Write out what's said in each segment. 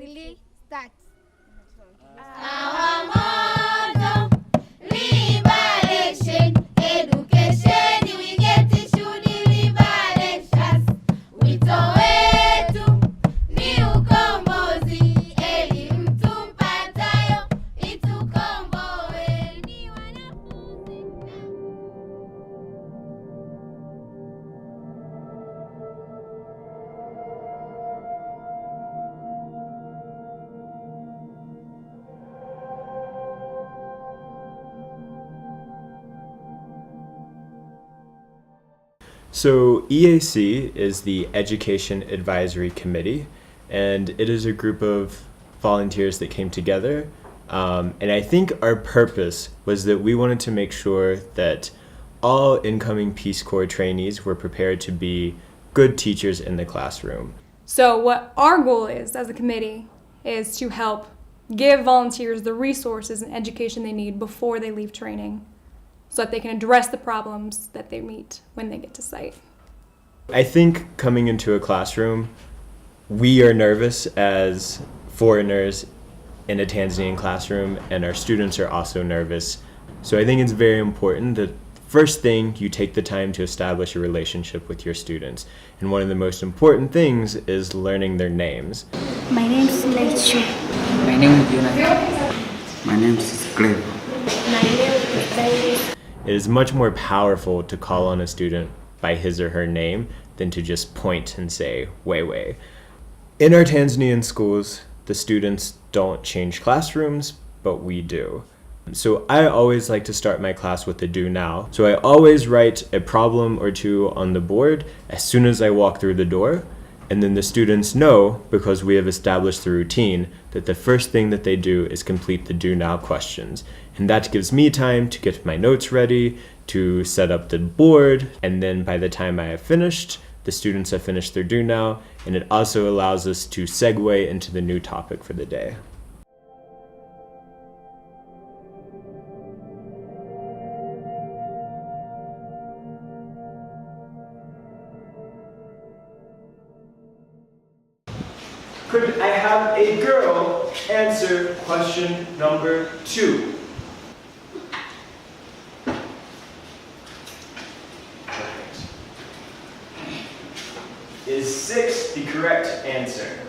3 starts. Our motto, liberation, education, we get to should liberation. Wito wetu ni ukombozi, elimu tupatayo itukomboe ni wanafunzi. So EAC is the Education Advisory Committee, and it is a group of volunteers that came together. And I think our purpose was that we wanted to make sure that all incoming Peace Corps trainees were prepared to be good teachers in the classroom. So what our goal is as a committee is to help give volunteers the resources and education they need before they leave training, so that they can address the problems that they meet when they get to site. I think coming into a classroom, we are nervous as foreigners in a Tanzanian classroom, and our students are also nervous. So I think it's very important that first thing, you take the time to establish a relationship with your students. And one of the most important things is learning their names. My name is Lechu. My name is Jonathan. My name is Cleo. My name is David. It is much more powerful to call on a student by his or her name than to just point and say, Wewe. In our Tanzanian schools, the students don't change classrooms, but we do. So I always like to start my class with a do now. So I always write a problem or two on the board as soon as I walk through the door. And then the students know, because we have established the routine, that the first thing that they do is complete the do now questions. And that gives me time to get my notes ready, to set up the board, and then by the time I have finished, the students have finished their do now, and it also allows us to segue into the new topic for the day. Could I have a girl answer question number 2? Perfect. Is 6 the correct answer?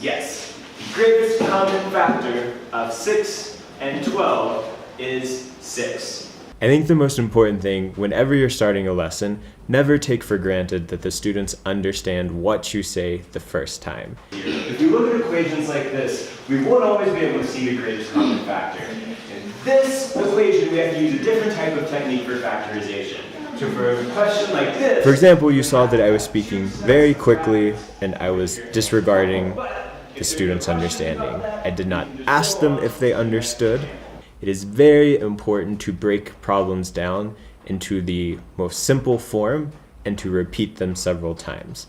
Yes. The greatest common factor of 6 and 12 is 6. I think the most important thing, whenever you're starting a lesson, never take for granted that the students understand what you say the first time. If we look at equations like this, we won't always be able to see the greatest common factor. In this equation, we have to use a different type of technique for factorization. So for a question like this... For example, you saw that I was speaking very quickly and I was disregarding the students' understanding. I did not ask them if they understood. It is very important to break problems down into the most simple form and to repeat them several times.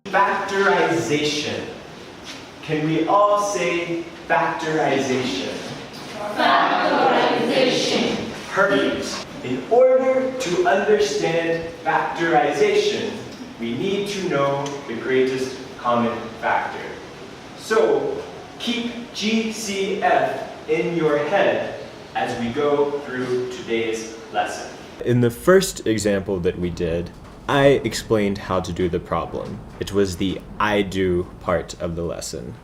Factorization. Can we all say factorization? Factorization. Perfect. In order to understand factorization, we need to know the greatest common factor. So keep GCF in your head as we go through today's lesson. In the first example that we did, I explained how to do the problem. It was the I do part of the lesson.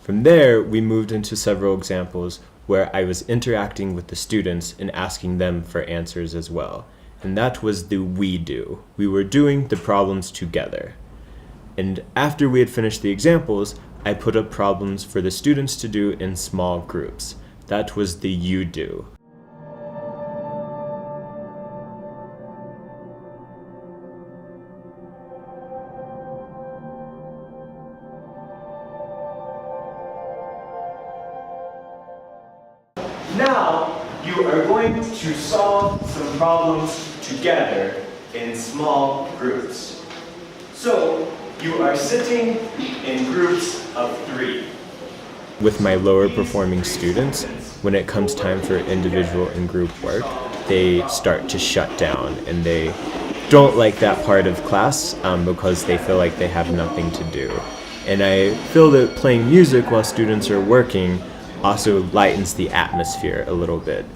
From there, we moved into several examples where I was interacting with the students and asking them for answers as well. And that was the we do. We were doing the problems together. And after we had finished the examples, I put up problems for the students to do in small groups. That was the you do. Now, you are going to solve some problems together in small groups. So, you are sitting in groups of 3. with my lower performing students, when it comes time for individual and group work, they start to shut down and they don't like that part of class because they feel like they have nothing to do. And I feel that playing music while students are working also lightens the atmosphere a little bit.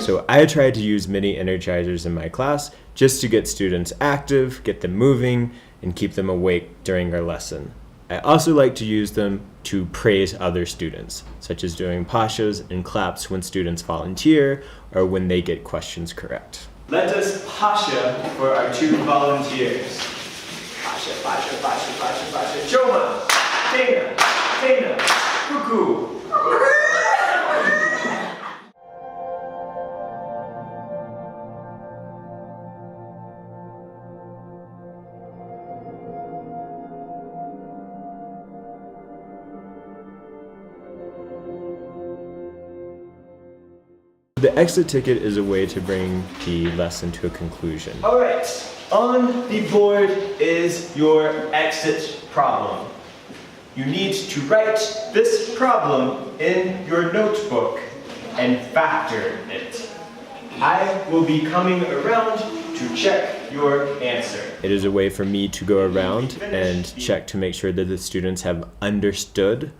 So I try to use mini energizers in my class just to get students active, get them moving, and keep them awake during our lesson. I also like to use them to praise other students, such as doing pashas and claps when students volunteer or when they get questions correct. Let us pasha for our 2 volunteers. Pasha, pasha, pasha, pasha, pasha. Joma, Dana, Dana, Cuckoo. The exit ticket is a way to bring the lesson to a conclusion. All right, on the board is your exit problem. You need to write this problem in your notebook and factor it. I will be coming around to check your answer. It is a way for me to go around and check to make sure that the students have understood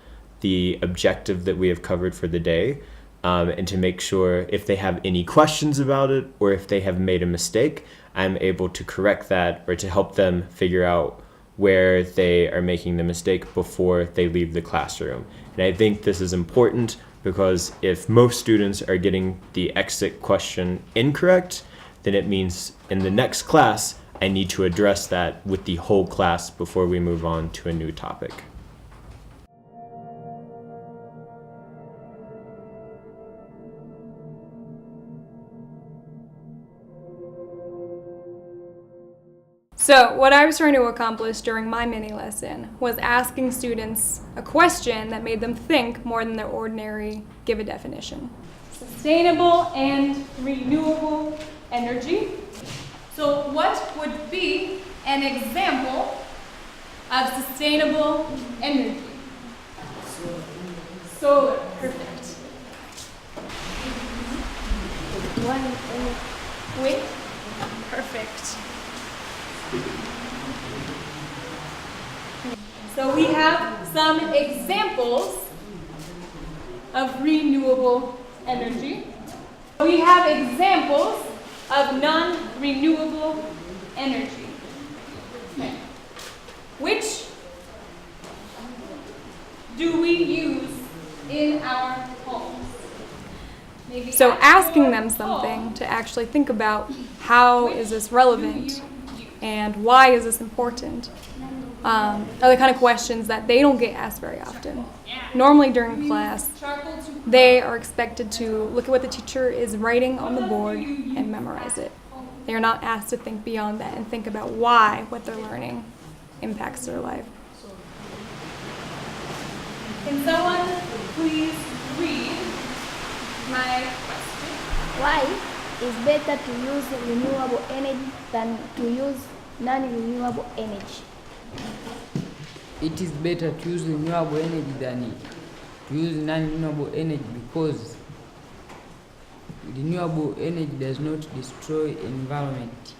the objective that we have covered for the day. And to make sure if they have any questions about it or if they have made a mistake, I'm able to correct that or to help them figure out where they are making the mistake before they leave the classroom. And I think this is important because if most students are getting the exit question incorrect, then it means in the next class, I need to address that with the whole class before we move on to a new topic. So what I was trying to accomplish during my mini lesson was asking students a question that made them think more than their ordinary give a definition. Sustainable and renewable energy. So what would be an example of sustainable energy? Solar. Perfect. Wind. Perfect. So we have some examples of renewable energy. We have examples of non-renewable energy. Okay. Which do we use in our homes? Maybe so asking them something to actually think about how is this relevant and why is this important are the kind of questions that they don't get asked very often. Normally during class, they are expected to look at what the teacher is writing on the board and memorize it. They are not asked to think beyond that and think about why what they're learning impacts their life. Can someone please read my question? Why is better to use renewable energy than to use non-renewable energy? It is better to use renewable energy than to use non-renewable energy because renewable energy does not destroy environment.